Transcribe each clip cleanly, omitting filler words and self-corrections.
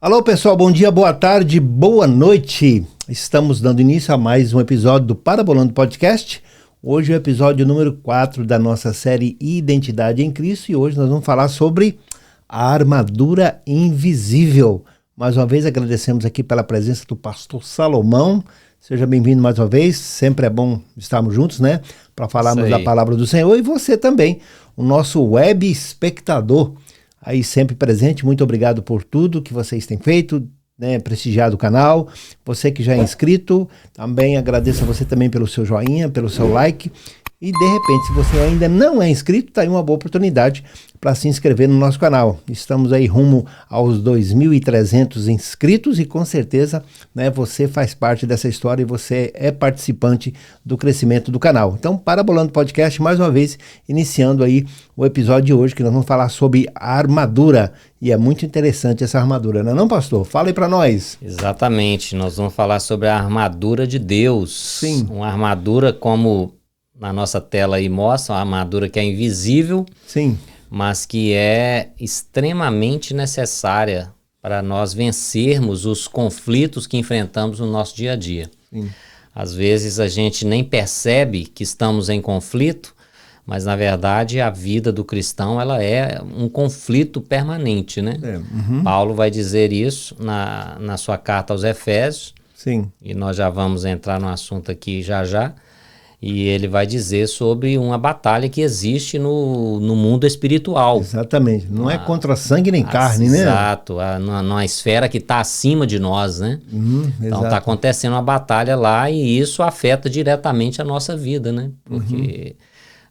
Alô pessoal, bom dia, boa tarde, boa noite. Estamos dando início a mais um episódio do Parabolando Podcast. Hoje é o episódio número 4 da nossa série Identidade em Cristo e hoje nós vamos falar sobre a armadura invisível. Mais uma vez agradecemos aqui pela presença do pastor Salomão. Seja bem-vindo mais uma vez, sempre é bom estarmos juntos, né? Para falarmos da palavra do Senhor. E você também, o nosso web espectador, aí sempre presente. Muito obrigado por tudo que vocês têm feito, né? Prestigiado o canal. Você que já é inscrito, também agradeço a você também pelo seu joinha, pelo seu like. E de repente, se você ainda não é inscrito, está aí uma boa oportunidade para se inscrever no nosso canal. Estamos aí rumo aos 2.300 inscritos e com certeza, né, você faz parte dessa história e você é participante do crescimento do canal. Então, Parabolando Podcast, mais uma vez, iniciando aí o episódio de hoje, que nós vamos falar sobre a armadura. E é muito interessante essa armadura, não é não, pastor? Fala aí para nós. Exatamente, nós vamos falar sobre a armadura de Deus. Sim. Uma armadura como na nossa tela aí mostra, uma armadura que é invisível. Sim. Mas que é extremamente necessária para nós vencermos os conflitos que enfrentamos no nosso dia a dia. Sim. Às vezes a gente nem percebe que estamos em conflito, mas na verdade a vida do cristão ela é um conflito permanente, né? Paulo vai dizer isso na sua carta aos Efésios. Sim. E nós já vamos entrar no assunto aqui já. E ele vai dizer sobre uma batalha que existe no mundo espiritual. Exatamente. Não é contra sangue nem carne, né? Exato. Numa esfera que está acima de nós, né? Então está acontecendo uma batalha lá e isso afeta diretamente a nossa vida, né? Porque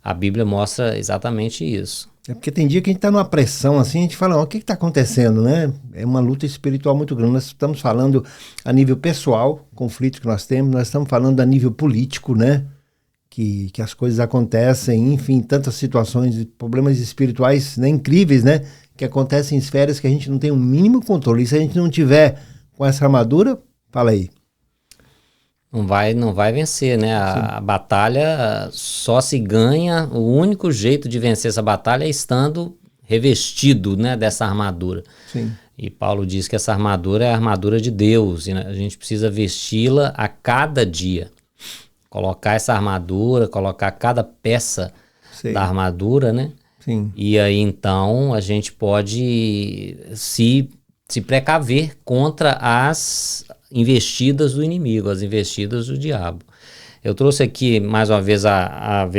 a Bíblia mostra exatamente isso. É porque tem dia que a gente está numa pressão assim, a gente fala, o que está acontecendo, né? É uma luta espiritual muito grande. Nós estamos falando a nível pessoal, conflito que nós temos, nós estamos falando a nível político, né? Que as coisas acontecem, enfim, tantas situações, problemas espirituais, né, incríveis, né, que acontecem em esferas que a gente não tem o mínimo controle. E se a gente não tiver com essa armadura, fala aí. Não vai vencer, né? A batalha só se ganha, o único jeito de vencer essa batalha é estando revestido, né, dessa armadura. Sim. E Paulo diz que essa armadura é a armadura de Deus, e a gente precisa vesti-la a cada dia. Colocar essa armadura, colocar cada peça da armadura, né? Sim. E aí então a gente pode se precaver contra as investidas do inimigo, as investidas do diabo. Eu trouxe aqui mais uma vez a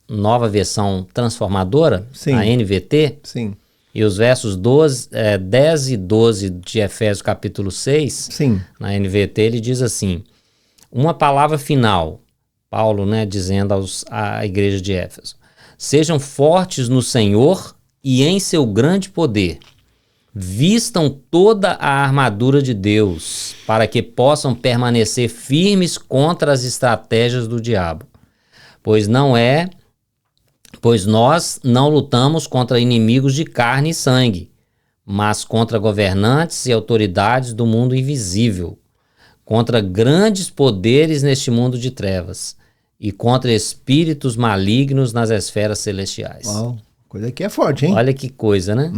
nova versão transformadora, Sim. a NVT. Sim. E os versos 10 e 12 de Efésios capítulo 6, Sim. na NVT, ele diz assim: uma palavra final, Paulo, né, dizendo à igreja de Éfeso: sejam fortes no Senhor e em seu grande poder. Vistam toda a armadura de Deus, para que possam permanecer firmes contra as estratégias do diabo. Pois nós não lutamos contra inimigos de carne e sangue, mas contra governantes e autoridades do mundo invisível, contra grandes poderes neste mundo de trevas e contra espíritos malignos nas esferas celestiais. Uau, coisa que é forte, hein? Olha que coisa, né?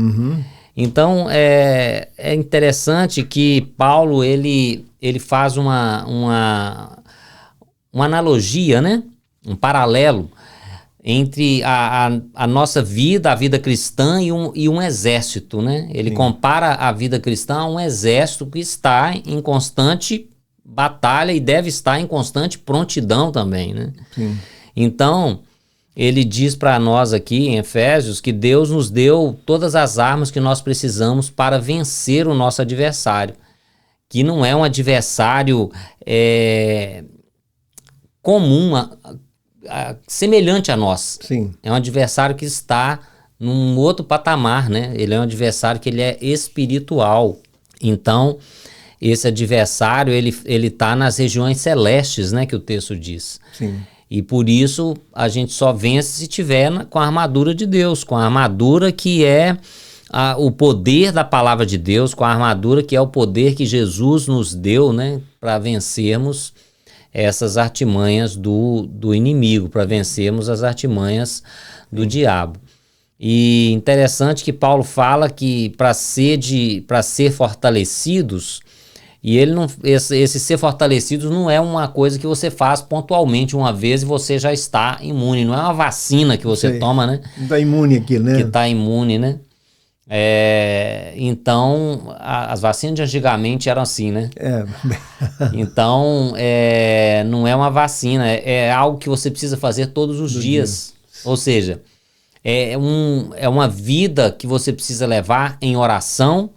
Então, é interessante que Paulo, ele faz uma analogia, né? Um paralelo entre a nossa vida, a vida cristã e um exército, né? Ele compara a vida cristã a um exército que está em constante batalha e deve estar em constante prontidão também, né? Sim. Então, ele diz para nós aqui em Efésios que Deus nos deu todas as armas que nós precisamos para vencer o nosso adversário, que não é um adversário comum, semelhante a nós. Sim. É um adversário que está num outro patamar, né? Ele é um adversário que ele é espiritual. Então, esse adversário, ele está nas regiões celestes, né, que o texto diz. Sim. E por isso a gente só vence se tiver com a armadura de Deus, com a armadura que é o poder da palavra de Deus, com a armadura que é o poder que Jesus nos deu, né, para vencermos essas artimanhas do inimigo, para vencermos as artimanhas do diabo. E interessante que Paulo fala que para ser fortalecidos, e ele não, esse ser fortalecidos não é uma coisa que você faz pontualmente uma vez e você já está imune. Não é uma vacina que você toma, né? Não está imune aqui, né? Que está imune, né? Então, as vacinas de antigamente eram assim, né? Então, não é uma vacina, é algo que você precisa fazer todos os dias. Ou seja, é uma vida que você precisa levar em oração,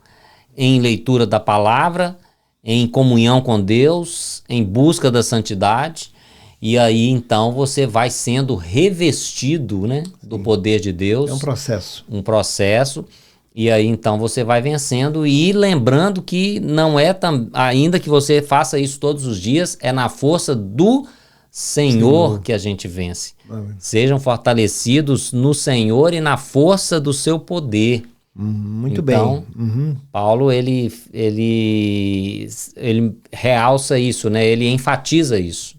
em leitura da palavra, em comunhão com Deus, em busca da santidade. E aí, então, você vai sendo revestido, né, do poder de Deus. É um processo. Um processo. E aí, então, você vai vencendo e lembrando que não é, ainda que você faça isso todos os dias, é na força do Senhor que a gente vence. Amém. Sejam fortalecidos no Senhor e na força do seu poder. Muito então, bem. Paulo, ele realça isso, né? Ele enfatiza isso.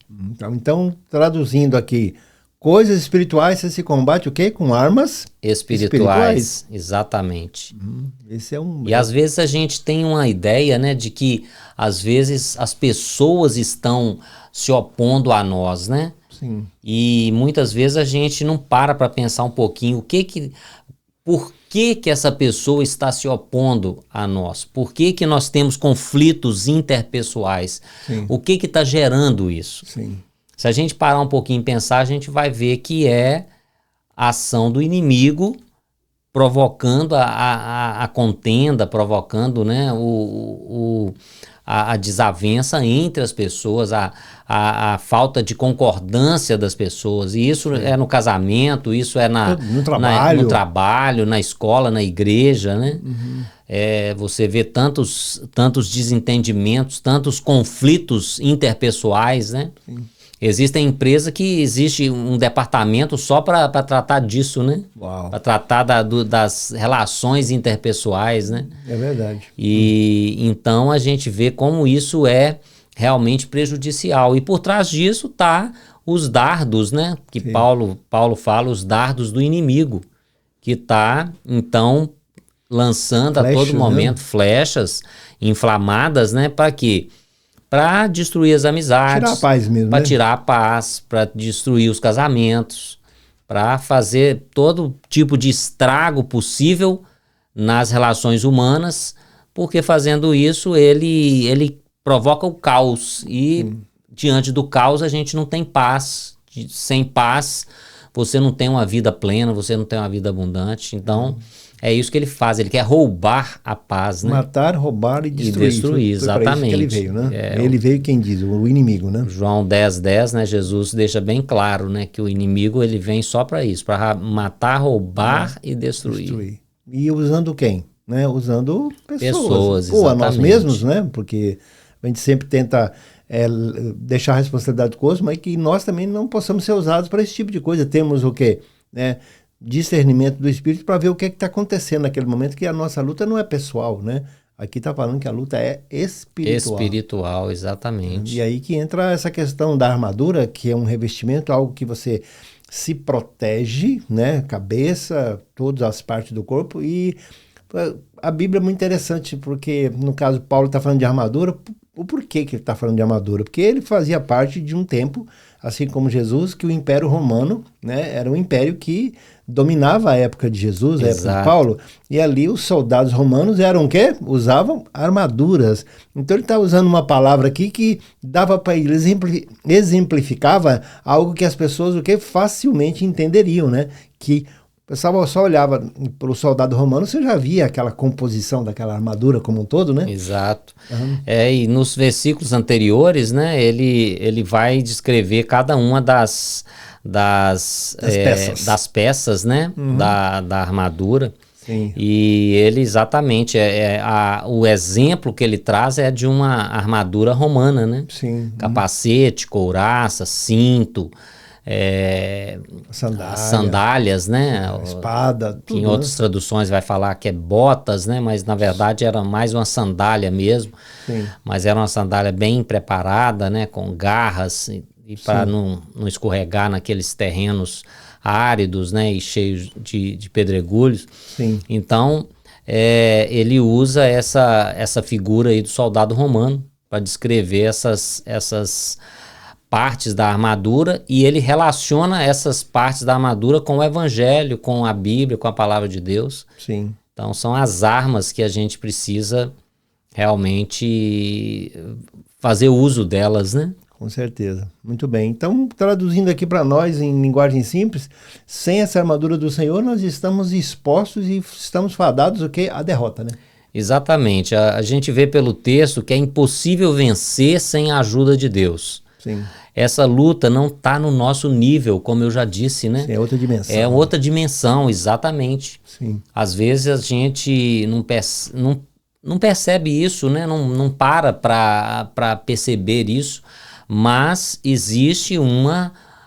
Então, traduzindo aqui, coisas espirituais você se combate o quê? Com armas espirituais. Exatamente. Esse é E às vezes a gente tem uma ideia, né, de que às vezes as pessoas estão se opondo a nós, né? Sim. E muitas vezes a gente não para pensar um pouquinho por que essa pessoa está se opondo a nós? Por que nós temos conflitos interpessoais? Sim. O que está gerando isso? Sim. Se a gente parar um pouquinho e pensar, a gente vai ver que é a ação do inimigo provocando a contenda, provocando, né, a desavença entre as pessoas, a falta de concordância das pessoas. E isso é no casamento, isso é no trabalho, na escola, na igreja, né? Você vê tantos desentendimentos, tantos conflitos interpessoais, né? Sim. Existem empresas que existe um departamento só para tratar disso, né? Para tratar das relações interpessoais, né? É verdade. E então a gente vê como isso é realmente prejudicial. E por trás disso tá os dardos, né? Que Paulo fala, os dardos do inimigo, que tá então lançando a todo momento flechas inflamadas, né? Para quê? Para destruir as amizades, tirar a paz mesmo, para né? tirar a paz, para destruir os casamentos, para fazer todo tipo de estrago possível nas relações humanas, porque fazendo isso ele provoca o caos e diante do caos a gente não tem paz. Sem paz você não tem uma vida plena, você não tem uma vida abundante. Então é isso que ele faz, ele quer roubar a paz, né? Matar, roubar e destruir. Exatamente. Ele veio, né? Ele veio, quem diz? O inimigo, né? João 10:10, né? Jesus deixa bem claro, né? Que o inimigo, ele vem só para isso, para matar, roubar e destruir. E usando quem? Né? Usando pessoas. Ou a nós mesmos, né? Porque a gente sempre tenta deixar a responsabilidade com outros, mas que nós também não possamos ser usados para esse tipo de coisa. Temos o quê? Né? Discernimento do Espírito para ver o que está acontecendo naquele momento, que a nossa luta não é pessoal, né? Aqui está falando que a luta é espiritual. Espiritual, exatamente. E aí que entra essa questão da armadura, que é um revestimento, algo que você se protege, né? Cabeça, todas as partes do corpo. E a Bíblia é muito interessante, porque no caso Paulo está falando de armadura. O porquê que ele está falando de armadura? Porque ele fazia parte de um tempo, assim como Jesus, que o Império Romano, né, era um império que dominava a época de Jesus, a época de Paulo, e ali os soldados romanos eram o quê? Usavam armaduras. Então ele está usando uma palavra aqui que dava para ele exemplificava algo que as pessoas o quê? Facilmente entenderiam, né? Que o pessoal só olhava para o soldado romano, você já via aquela composição daquela armadura como um todo, né? Exato. E nos versículos anteriores, né, ele vai descrever cada uma das peças, né, da armadura. Sim. E ele exatamente, o exemplo que ele traz é de uma armadura romana, né? Sim. Capacete, couraça, cinto, sandálias, né? Espada, que em outras traduções vai falar que é botas, né? Mas na verdade era mais uma sandália mesmo. Sim. Mas era uma sandália bem preparada, né? Com garras e para não escorregar naqueles terrenos áridos, né, e cheios de pedregulhos. Sim. Então, ele usa essa figura aí do soldado romano para descrever essas partes da armadura, e ele relaciona essas partes da armadura com o evangelho, com a Bíblia, com a palavra de Deus. Sim. Então são as armas que a gente precisa realmente fazer uso delas, né? Com certeza. Muito bem. Então, traduzindo aqui para nós em linguagem simples, sem essa armadura do Senhor, nós estamos expostos e estamos fadados o quê? A derrota, né? Exatamente. A gente vê pelo texto que é impossível vencer sem a ajuda de Deus. Sim. Essa luta não está no nosso nível, como eu já disse, né? Sim, é outra dimensão. É outra dimensão, exatamente. Sim. Às vezes a gente não percebe isso, né? Não para perceber isso, mas existe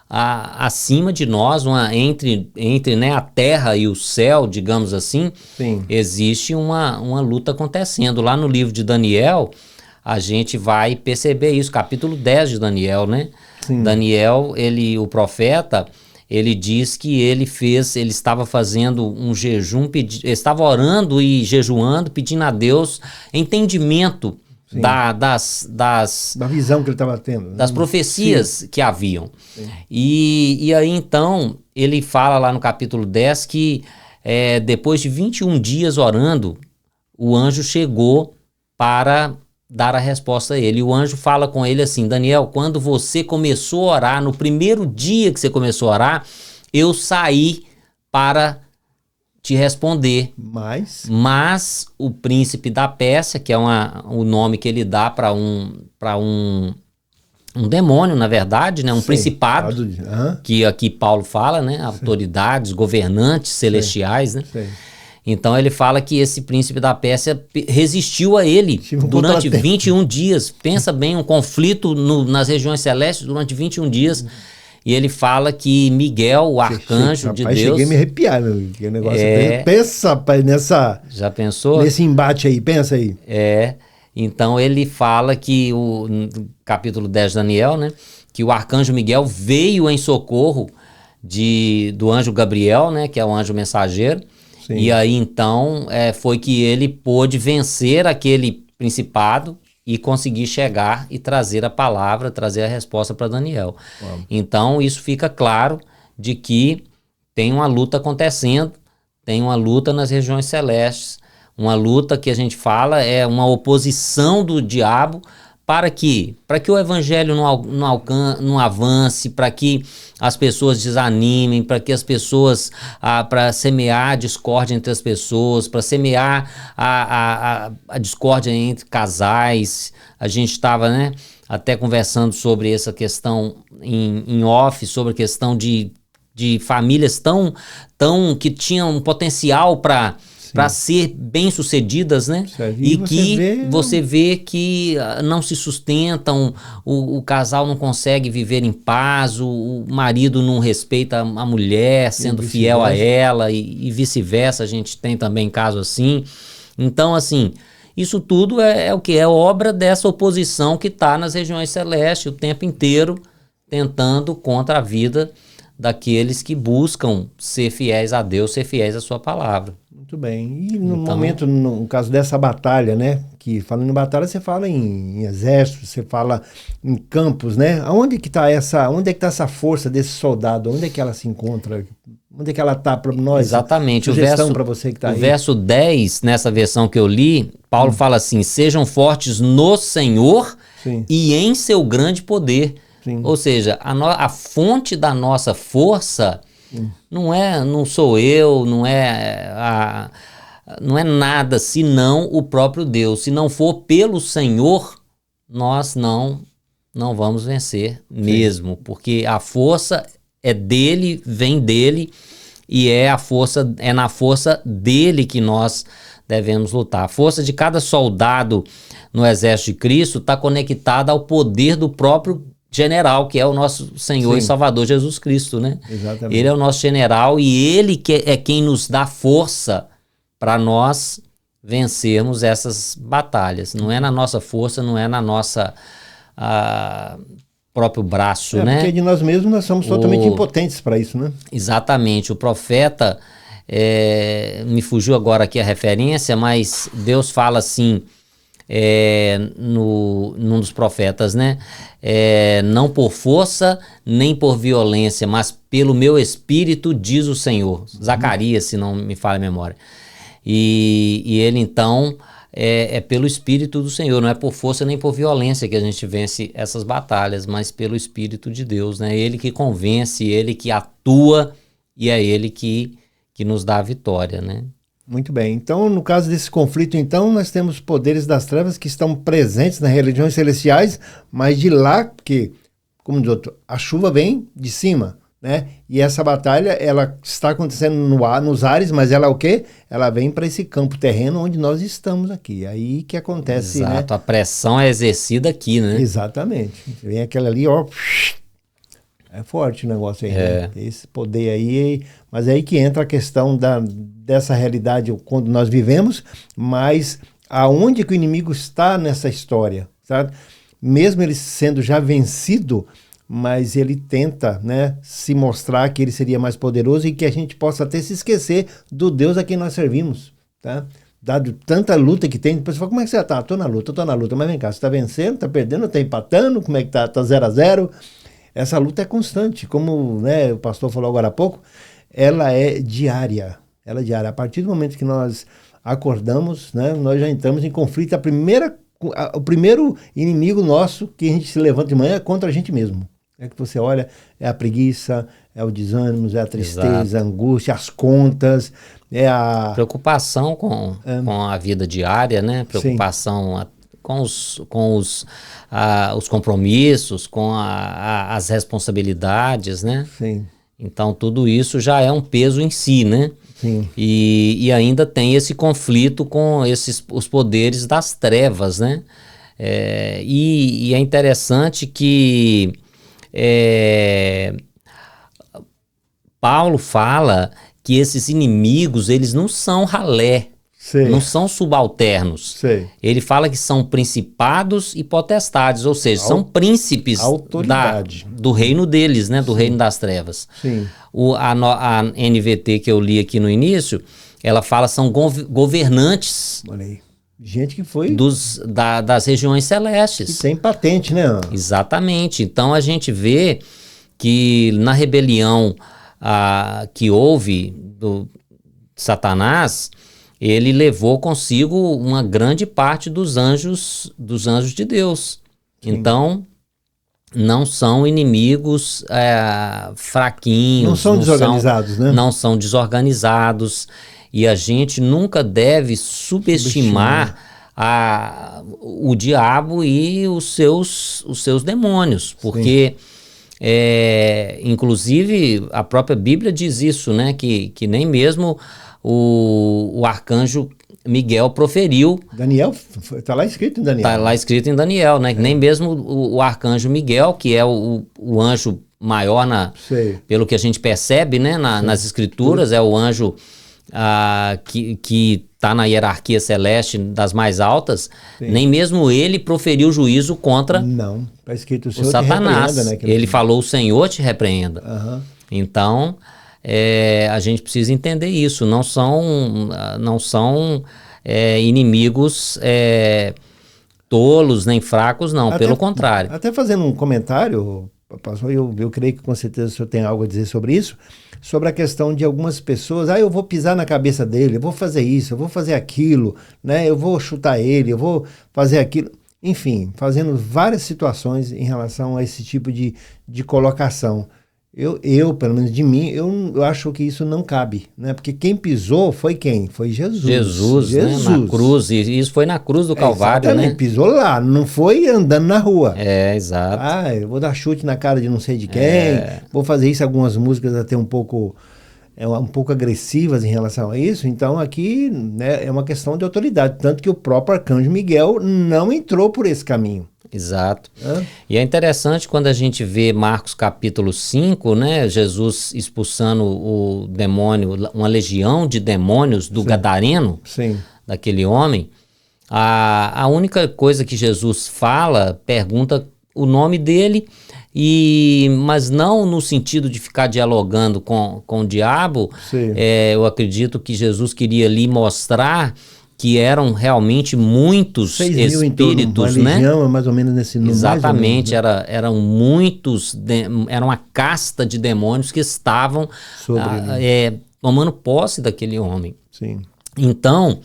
acima de nós, entre né, a terra e o céu, digamos assim, Sim. existe uma luta acontecendo. Lá no livro de Daniel, a gente vai perceber isso, capítulo 10 de Daniel, né? Sim. Daniel, o profeta, ele diz que ele estava fazendo um jejum, estava orando e jejuando, pedindo a Deus entendimento da visão que ele estava tendo. Das profecias que haviam. E aí então, ele fala lá no capítulo 10 que depois de 21 dias orando, o anjo chegou para dar a resposta a ele. E o anjo fala com ele assim: Daniel, quando você começou a orar, no primeiro dia que você começou a orar, eu saí para te responder. Mas o príncipe da Pérsia, que é o nome que ele dá para um demônio, na verdade, né? Um principado, que aqui Paulo fala, né? Autoridades, governantes celestiais, né? Então ele fala que esse príncipe da Pérsia resistiu a ele durante 21 dias. Pensa bem, um conflito nas regiões celestes durante 21 dias. E ele fala que Miguel, o arcanjo de Deus... Cheguei a me arrepiar, meu negócio. Pensa, rapaz, Já pensou? Nesse embate aí, pensa aí. Então ele fala que, no capítulo 10 de Daniel, né, que o arcanjo Miguel veio em socorro do anjo Gabriel, né, que é o anjo mensageiro. Sim. E aí então foi que ele pôde vencer aquele principado e conseguir chegar e trazer a palavra, trazer a resposta para Daniel. Uau. Então isso fica claro de que tem uma luta acontecendo, tem uma luta nas regiões celestes, uma luta que a gente fala é uma oposição do diabo para que o evangelho não avance, para que as pessoas desanimem, para que as pessoas, para semear a discórdia entre as pessoas, para semear a discórdia entre casais. A gente estava, né, até conversando sobre essa questão em off, sobre a questão de famílias que tinham um potencial para ser bem-sucedidas, né? E que você vê que não se sustentam, o casal não consegue viver em paz, o marido não respeita a mulher, sendo fiel a ela, e vice-versa. A gente tem também casos assim. Então, assim, isso tudo é o que? É obra dessa oposição que está nas regiões celestes o tempo inteiro, tentando contra a vida daqueles que buscam ser fiéis a Deus, ser fiéis à sua palavra. Muito bem. E no caso dessa batalha, né? Que falando em batalha, você fala em exército, você fala em campos, né? Onde é que está essa força desse soldado? Onde é que ela se encontra? Onde é que ela está para nós? Exatamente. Sugestão para você que está aí. O verso 10, nessa versão que eu li, Paulo fala assim: sejam fortes no Senhor e em seu grande poder. Sim. Ou seja, a fonte da nossa força não sou eu, não é nada senão o próprio Deus. Se não for pelo Senhor, nós não vamos vencer mesmo, porque a força é dele, vem dele, e é na força dele que nós devemos lutar. A força de cada soldado no exército de Cristo está conectada ao poder do próprio general, que é o nosso Senhor e Salvador Jesus Cristo, né? Exatamente. Ele é o nosso general e ele é quem nos dá força para nós vencermos essas batalhas. Não é na nossa força, não é na nossa próprio braço, né? Porque de nós mesmos nós somos totalmente impotentes para isso, né? Exatamente. O profeta, me fugiu agora aqui a referência, mas Deus fala assim, num dos profetas, né? Não por força, nem por violência, mas pelo meu espírito, diz o Senhor. Zacarias, se não me falha a memória. E ele, então, pelo Espírito do Senhor, não é por força nem por violência que a gente vence essas batalhas, mas pelo Espírito de Deus, né? Ele que convence, ele que atua e é ele que nos dá a vitória, né? Muito bem. Então, no caso desse conflito, então, nós temos poderes das trevas que estão presentes nas religiões celestiais, mas de lá, porque, como diz outro, a chuva vem de cima, né? E essa batalha, ela está acontecendo no ar, nos ares, mas ela é o quê? Ela vem para esse campo terreno onde nós estamos aqui. Aí que acontece, Exato, né? a pressão é exercida aqui, né? Exatamente. Vem aquela ali, ó. É forte o negócio aí, né? Esse poder aí, mas é aí que entra a questão dessa realidade quando nós vivemos, mas aonde que o inimigo está nessa história, sabe? Mesmo ele sendo já vencido, mas ele tenta, né, se mostrar que ele seria mais poderoso e que a gente possa até se esquecer do Deus a quem nós servimos, tá? Dado tanta luta que tem, depois você fala, como é que você tá? Tô na luta, mas vem cá, você tá vencendo, tá perdendo, tá empatando, como é que tá? Tá 0-0? Essa luta é constante, como, né, o pastor falou agora há pouco, ela é diária. Ela é diária. A partir do momento que nós acordamos, né, nós já entramos em conflito. O primeiro inimigo nosso que a gente se levanta de manhã é contra a gente mesmo. É que você olha, é a preguiça, é o desânimo, é a tristeza, a angústia, as contas, é a... Preocupação com a vida diária, né? Preocupação com os compromissos, com as responsabilidades, né? Sim. Então, tudo isso já é um peso em si, né? Sim. E ainda tem esse conflito com os poderes das trevas, né? E é interessante que Paulo fala que esses inimigos, eles não são ralé, Sei. não são subalternos. Sei. Ele fala que são principados e potestades, ou seja, são príncipes do reino deles, né? Do reino das trevas. Sim. A NVT que eu li aqui no início, ela fala que são governantes. Olha aí. Gente que foi... das regiões celestes. Que tem patente, né? Exatamente. Então a gente vê que na rebelião que houve do Satanás, ele levou consigo uma grande parte dos anjos de Deus. Sim. Então, não são inimigos fraquinhos. Não são desorganizados, né? Não são desorganizados. E a gente nunca deve subestimar o diabo e os seus demônios. Porque, inclusive, a própria Bíblia diz isso, né? Que nem mesmo o arcanjo Miguel proferiu. Daniel, está lá escrito em Daniel. Está lá escrito em Daniel, né? Nem mesmo o arcanjo Miguel, que é o anjo maior, pelo que a gente percebe, né? Nas escrituras, é o anjo que está na hierarquia celeste das mais altas. Sim. Nem mesmo ele proferiu juízo contra Não, está escrito o Satanás. Né, ele falou, o Senhor te repreenda. Uhum. Então... a gente precisa entender isso. Não são inimigos tolos nem fracos, não. Pelo contrário. Até fazendo um comentário, pastor, eu creio que com certeza o senhor tem algo a dizer sobre isso, sobre a questão de algumas pessoas, eu vou pisar na cabeça dele, eu vou fazer isso, eu vou fazer aquilo, né? Eu vou chutar ele, eu vou fazer aquilo. Enfim, fazendo várias situações em relação a esse tipo de colocação. Eu, pelo menos de mim, eu acho que isso não cabe, né? Porque quem pisou foi quem? Foi Jesus. Jesus. Né? Na cruz, e isso foi na cruz do Calvário, exatamente, né? Pisou lá, não foi andando na rua. Exato. Eu vou dar chute na cara de não sei de quem, vou fazer isso, algumas músicas até um pouco agressivas em relação a isso. Então aqui, né, é uma questão de autoridade, tanto que o próprio arcanjo Miguel não entrou por esse caminho. Exato. E é interessante quando a gente vê Marcos capítulo 5, né, Jesus expulsando o demônio, uma legião de demônios do Gadareno, daquele homem. A única coisa que Jesus fala, pergunta o nome dele, mas não no sentido de ficar dialogando com o diabo. Eu acredito que Jesus queria ali mostrar que eram realmente muitos 6 mil espíritos, em torno, uma legião, né? mais ou menos nesse número. Exatamente, eram muitos, era uma casta de demônios que estavam tomando posse daquele homem. Sim. Então,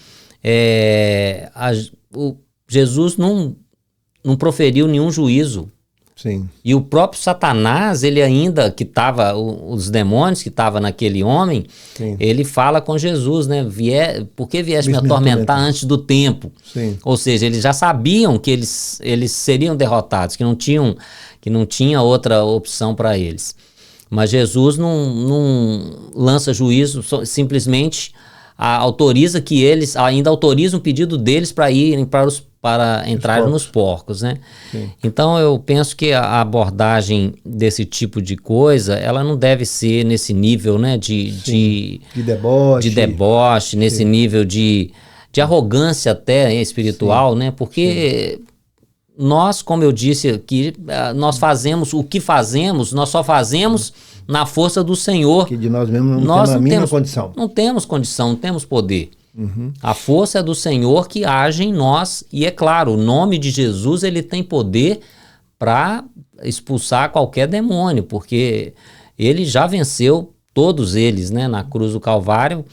Jesus não proferiu nenhum juízo. Sim. E o próprio Satanás, ele ainda, que estava, os demônios que estavam naquele homem, Sim. ele fala com Jesus, né? Por que vieste me atormentar antes do tempo? Sim. Ou seja, eles já sabiam que eles seriam derrotados, que não tinha outra opção para eles. Mas Jesus não lança juízo, simplesmente autoriza que eles, ainda autoriza um pedido deles para irem para entrar nos porcos, né? Sim. Então eu penso que a abordagem desse tipo de coisa, ela não deve ser nesse nível, né, de deboche, nesse nível de arrogância até espiritual, né? Porque nós, como eu disse aqui, nós fazemos o que fazemos, nós só fazemos na força do Senhor. Que de nós mesmos não temos a mínima condição. Não temos condição, não temos poder. A força é do Senhor que age em nós, e é claro, o nome de Jesus, ele tem poder para expulsar qualquer demônio, porque ele já venceu todos eles, né? Na cruz do Calvário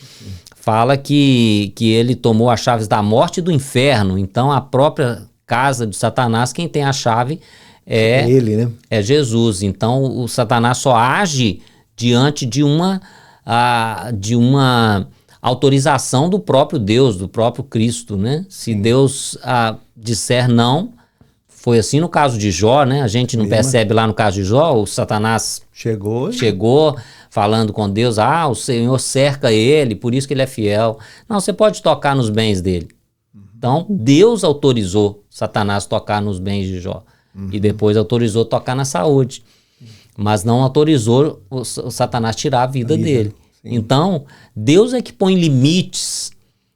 fala que ele tomou as chaves da morte e do inferno. Então a própria casa de Satanás, quem tem a chave é ele, né? É Jesus. Então o Satanás só age diante de uma autorização do próprio Deus, do próprio Cristo, né? Se Deus disser não, foi assim no caso de Jó, né? A gente não percebe lá no caso de Jó, o Satanás chegou falando com Deus, o Senhor cerca ele, por isso que ele é fiel. Não, você pode tocar nos bens dele. Então, Deus autorizou Satanás tocar nos bens de Jó. E depois autorizou tocar na saúde. Mas não autorizou o Satanás tirar a vida dele. Sim. Então, Deus é que põe limites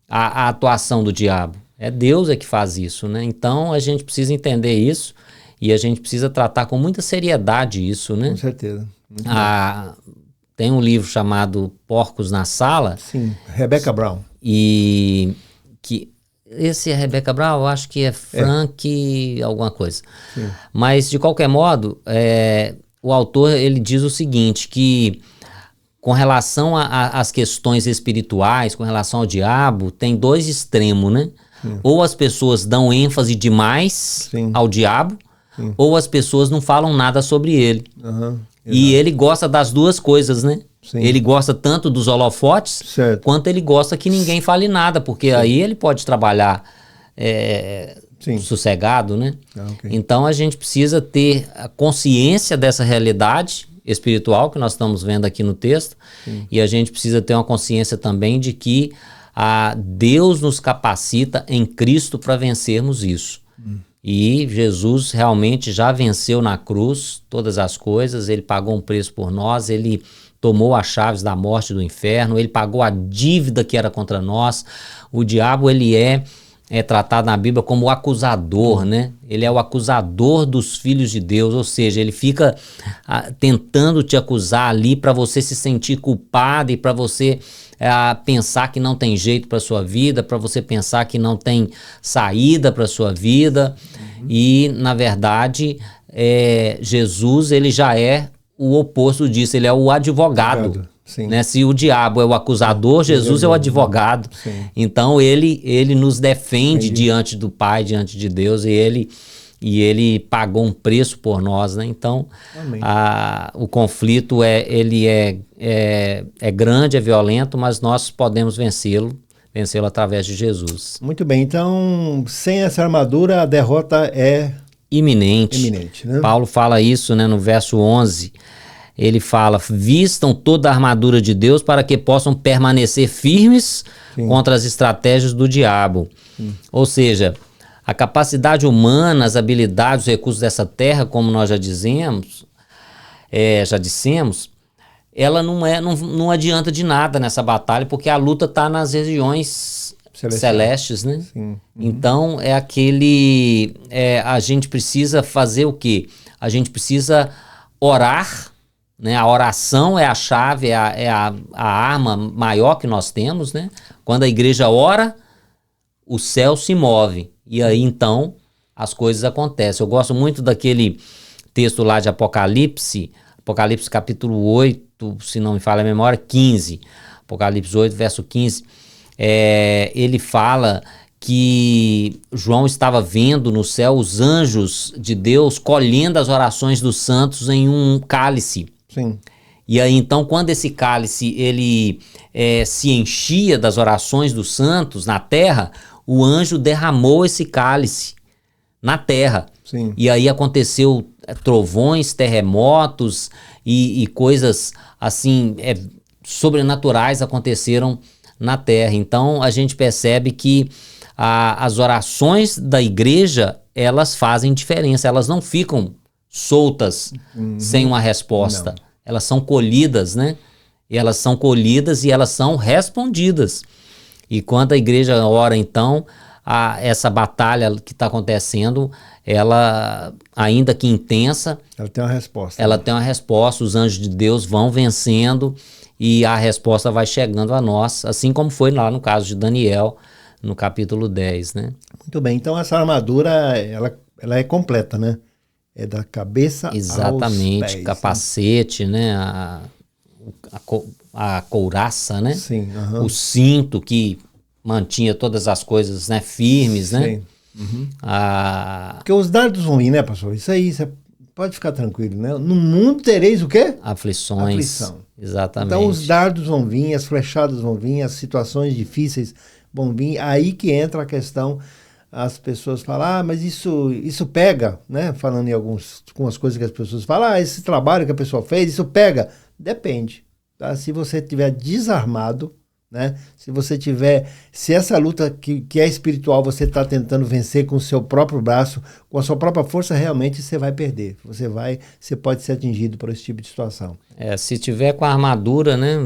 à atuação do diabo. É Deus que faz isso, né? Então, a gente precisa entender isso e a gente precisa tratar com muita seriedade isso, né? Com certeza. Tem um livro chamado Porcos na Sala. Sim, Rebecca Brown. E que esse é Rebecca Brown, eu acho que é Frank alguma coisa. Sim. Mas, de qualquer modo, o autor ele diz o seguinte, que com relação às questões espirituais, com relação ao diabo, tem dois extremos, né? Ou as pessoas dão ênfase demais ao diabo, ou as pessoas não falam nada sobre ele. E ele gosta das duas coisas, né? Sim. Ele gosta tanto dos holofotes, quanto ele gosta que ninguém fale nada, porque aí ele pode trabalhar sossegado, né? Então a gente precisa ter a consciência dessa realidade espiritual que nós estamos vendo aqui no texto, e a gente precisa ter uma consciência também de que Deus nos capacita em Cristo para vencermos isso. E Jesus realmente já venceu na cruz todas as coisas, ele pagou um preço por nós, ele tomou as chaves da morte e do inferno, ele pagou a dívida que era contra nós. O diabo, ele é tratado na Bíblia como o acusador, né? Ele é o acusador dos filhos de Deus, ou seja, ele fica tentando te acusar ali para você se sentir culpado e para você pensar que não tem jeito para sua vida, para você pensar que não tem saída para sua vida. E, na verdade, Jesus, ele já é o oposto disso, ele é o advogado. Né? Se o diabo é o acusador, Jesus é o advogado. Então ele nos defende diante do Pai, diante de Deus, e ele pagou um preço por nós, né? Então o conflito ele é grande, é violento, mas nós podemos vencê-lo através de Jesus. Muito bem, então sem essa armadura a derrota é iminente, né? Paulo fala isso, né, no verso 11. Ele fala, vistam toda a armadura de Deus para que possam permanecer firmes contra as estratégias do diabo. Ou seja, a capacidade humana, as habilidades, os recursos dessa terra, como nós já dissemos, ela não adianta de nada nessa batalha, porque a luta está nas regiões celestes, né? Então, a gente precisa fazer o quê? A gente precisa orar, né? A oração é a chave, a arma maior que nós temos, né? Quando a igreja ora, o céu se move. E aí, então, as coisas acontecem. Eu gosto muito daquele texto lá de Apocalipse capítulo 8, se não me falha a memória, 15. Apocalipse 8, verso 15. Ele fala que João estava vendo no céu os anjos de Deus colhendo as orações dos santos em um cálice. Sim. E aí, então, quando esse cálice ele se enchia das orações dos santos na terra, o anjo derramou esse cálice na terra. Sim. E aí aconteceu trovões, terremotos e coisas assim sobrenaturais aconteceram na terra. Então, a gente percebe que as orações da igreja, elas fazem diferença, elas não ficam soltas sem uma resposta. Não. Elas são colhidas, né? E elas são colhidas e elas são respondidas. E quando a igreja ora, então, essa batalha que está acontecendo, ela, ainda que intensa, ela tem uma resposta. Ela tem uma resposta, os anjos de Deus vão vencendo e a resposta vai chegando a nós, assim como foi lá no caso de Daniel, no capítulo 10, né? Muito bem, então essa armadura, ela é completa, né? É da cabeça Exatamente, aos pés, capacete, né? A couraça, né? Sim. O cinto que mantinha todas as coisas, né, firmes, né? Sim. Uhum. Porque os dardos vão vir, né, pastor? Isso aí, você pode ficar tranquilo, né? No mundo tereis o quê? Aflições. Aflição. Exatamente. Então os dardos vão vir, as flechadas vão vir, as situações difíceis vão vir. Aí que entra a questão, as pessoas falam, mas isso pega, né? Falando em algumas coisas que as pessoas falam, esse trabalho que a pessoa fez, isso pega. Depende. Tá? Se você estiver desarmado, né? Se essa luta que é espiritual você está tentando vencer com o seu próprio braço, com a sua própria força, realmente você vai perder. Você pode ser atingido por esse tipo de situação. Se tiver com a armadura, né?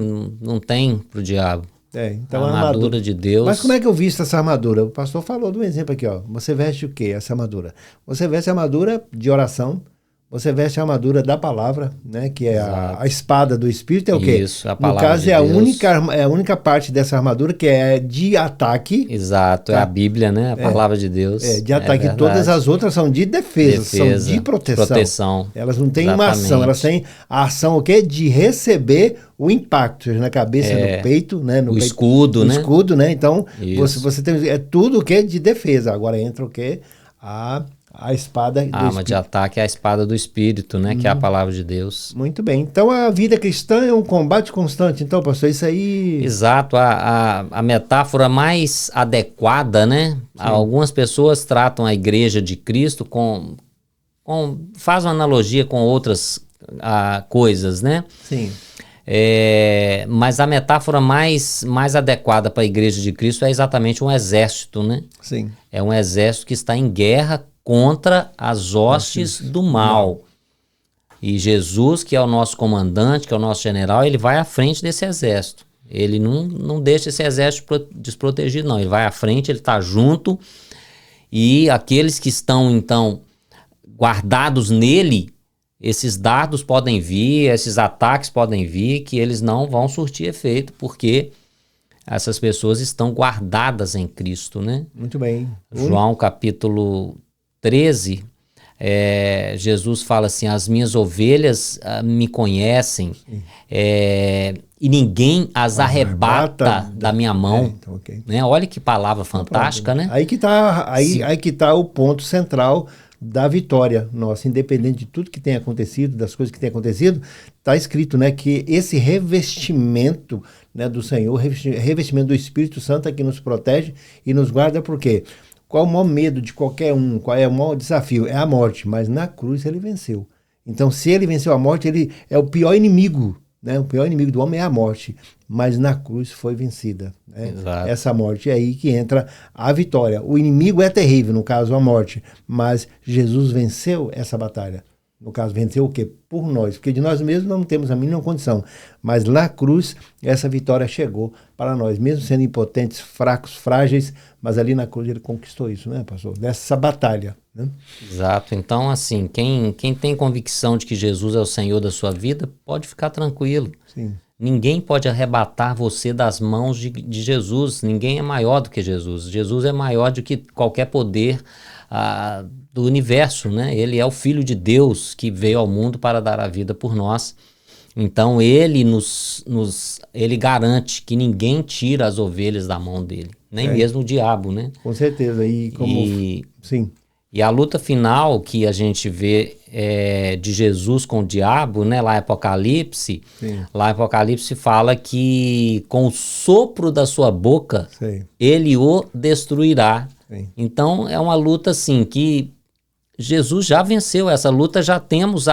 Não tem pro diabo. Então a armadura de Deus. Mas como é que eu visto essa armadura? O pastor falou de um exemplo aqui, ó. Você veste o quê, essa armadura? Você veste a armadura de oração. Você veste a armadura da palavra, né? Que é a espada do Espírito, é o quê? Isso, a palavra no caso, de Deus. É a única parte dessa armadura que é de ataque. Exato, tá? É a Bíblia, né? A palavra de Deus. De ataque. Todas as outras são de defesa, são de proteção. Elas não têm uma ação, elas têm a ação o quê? De receber o impacto, seja na cabeça, no peito, né? No escudo, né? O escudo, né? Então, você tem tudo o quê? De defesa. Agora entra o quê? A espada do Espírito. A arma de ataque é a espada do Espírito, né? Que é a palavra de Deus. Muito bem. Então a vida cristã é um combate constante. Então, pastor, isso aí... Exato. A metáfora mais adequada, né? Algumas pessoas tratam a igreja de Cristo faz uma analogia com outras coisas, né? Sim. Mas a metáfora mais adequada para a igreja de Cristo é exatamente um exército, né? Sim. É um exército que está em guerra contra as hostes do mal. E Jesus, que é o nosso comandante, que é o nosso general, ele vai à frente desse exército. Ele não deixa esse exército desprotegido, não. Ele vai à frente, ele está junto. E aqueles que estão, então, guardados nele, esses dardos podem vir, esses ataques podem vir, que eles não vão surtir efeito, porque essas pessoas estão guardadas em Cristo, né? Muito bem. João capítulo 13, Jesus fala assim, as minhas ovelhas me conhecem e ninguém as arrebata da minha mão. Então, okay. Né? Olha que palavra fantástica, né? Aí que tá o ponto central da vitória nossa, independente de tudo que tem acontecido, das coisas que tem acontecido, está escrito, né, que esse revestimento, né, do Senhor, revestimento do Espírito Santo é que nos protege e nos guarda, por quê? Qual o maior medo de qualquer um? Qual é o maior desafio? É a morte, mas na cruz ele venceu. Então, se ele venceu a morte, ele é o pior inimigo, né? O pior inimigo do homem é a morte, mas na cruz foi vencida, né? Essa morte é aí que entra a vitória. O inimigo é terrível, no caso a morte, mas Jesus venceu essa batalha. No caso, venceu o quê? Por nós, porque de nós mesmos não temos a mínima condição. Mas na cruz, essa vitória chegou para nós, mesmo sendo impotentes, fracos, frágeis, mas ali na cruz ele conquistou isso, né, pastor? Dessa batalha. né? Exato. Então, assim, quem tem convicção de que Jesus é o Senhor da sua vida, pode ficar tranquilo. Sim. Ninguém pode arrebatar você das mãos de Jesus. Ninguém é maior do que Jesus. Jesus é maior do que qualquer poder do universo, né? Ele é o Filho de Deus que veio ao mundo para dar a vida por nós. Então ele ele garante que ninguém tira as ovelhas da mão dele, nem mesmo o diabo, né? Com certeza. Sim. E a luta final que a gente vê de Jesus com o diabo, né? Lá em Apocalipse, lá em Apocalipse fala que com o sopro da sua boca, ele o destruirá. Sim. Então é uma luta assim que Jesus já venceu essa luta, já temos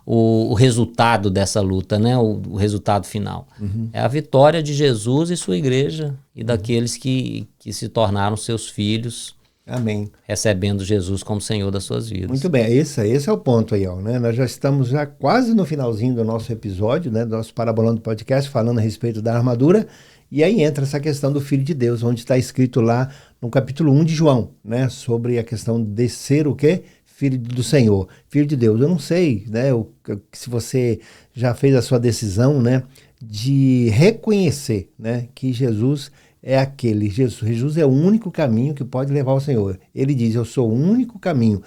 o resultado dessa luta, né? O resultado final. É a vitória de Jesus e sua igreja e daqueles que se tornaram seus filhos. Amém. Recebendo Jesus como Senhor das suas vidas. Muito bem, esse é o ponto aí, ó, né? Nós já estamos quase no finalzinho do nosso episódio, né? Do nosso Parabolando Podcast, falando a respeito da armadura. E aí entra essa questão do Filho de Deus, onde está escrito lá no capítulo 1 de João, né? Sobre a questão de ser o quê? Filho do Senhor, Filho de Deus. Eu não sei, né? Se você já fez a sua decisão, né? De reconhecer, né? Que Jesus é aquele. Jesus é o único caminho que pode levar ao Senhor. Ele diz, eu sou o único caminho.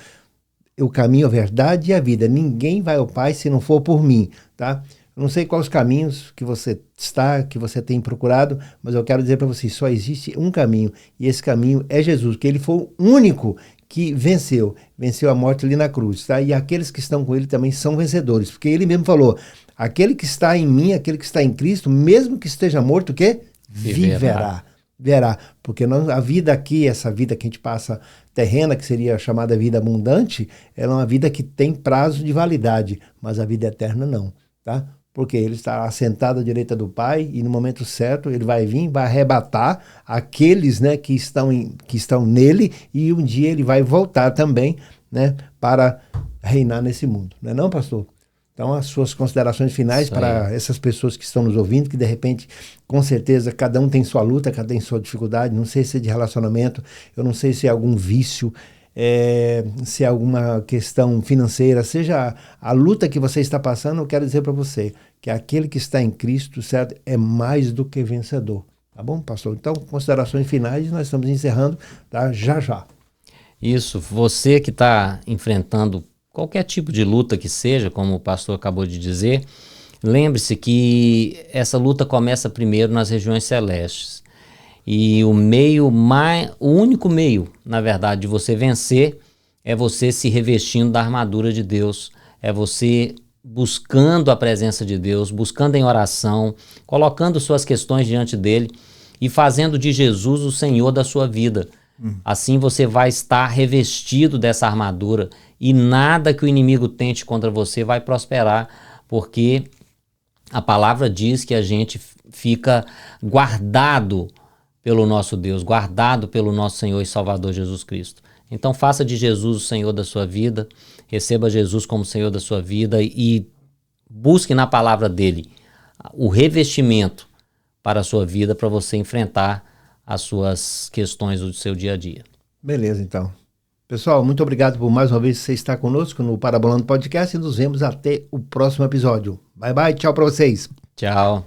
O caminho, a verdade e a vida. Ninguém vai ao Pai se não for por mim, tá? Eu não sei quais os caminhos que você que você tem procurado, mas eu quero dizer para você, só existe um caminho, e esse caminho é Jesus, que ele foi o único que venceu a morte ali na cruz, tá? E aqueles que estão com ele também são vencedores, porque ele mesmo falou, aquele que está em mim, aquele que está em Cristo, mesmo que esteja morto, o quê? Viverá. Porque a vida aqui, essa vida que a gente passa terrena, que seria chamada vida abundante, ela é uma vida que tem prazo de validade, mas a vida eterna não, tá? Porque ele está assentado à direita do Pai e no momento certo ele vai vir, vai arrebatar aqueles, né, que estão nele, e um dia ele vai voltar também, né, para reinar nesse mundo. Não é não, pastor? Então, as suas considerações finais para essas pessoas que estão nos ouvindo, que de repente, com certeza, cada um tem sua luta, cada um tem sua dificuldade, não sei se é de relacionamento, eu não sei se é algum vício, se é alguma questão financeira, seja a luta que você está passando, eu quero dizer para você que aquele que está em Cristo, certo, é mais do que vencedor. Tá bom, pastor? Então, considerações finais, nós estamos encerrando, tá? Já. Isso, você que está enfrentando qualquer tipo de luta que seja, como o pastor acabou de dizer, lembre-se que essa luta começa primeiro nas regiões celestes. E o único meio, na verdade, de você vencer é você se revestindo da armadura de Deus, é você buscando a presença de Deus, buscando em oração, colocando suas questões diante dele e fazendo de Jesus o Senhor da sua vida. Assim você vai estar revestido dessa armadura e nada que o inimigo tente contra você vai prosperar, porque a palavra diz que a gente fica guardado pelo nosso Deus, guardado pelo nosso Senhor e Salvador Jesus Cristo. Então faça de Jesus o Senhor da sua vida, receba Jesus como Senhor da sua vida e busque na palavra dele o revestimento para a sua vida, para você enfrentar as suas questões do seu dia a dia. Beleza, então. Pessoal, muito obrigado por mais uma vez você estar conosco no Parabolando Podcast e nos vemos até o próximo episódio. Bye, bye, tchau para vocês. Tchau.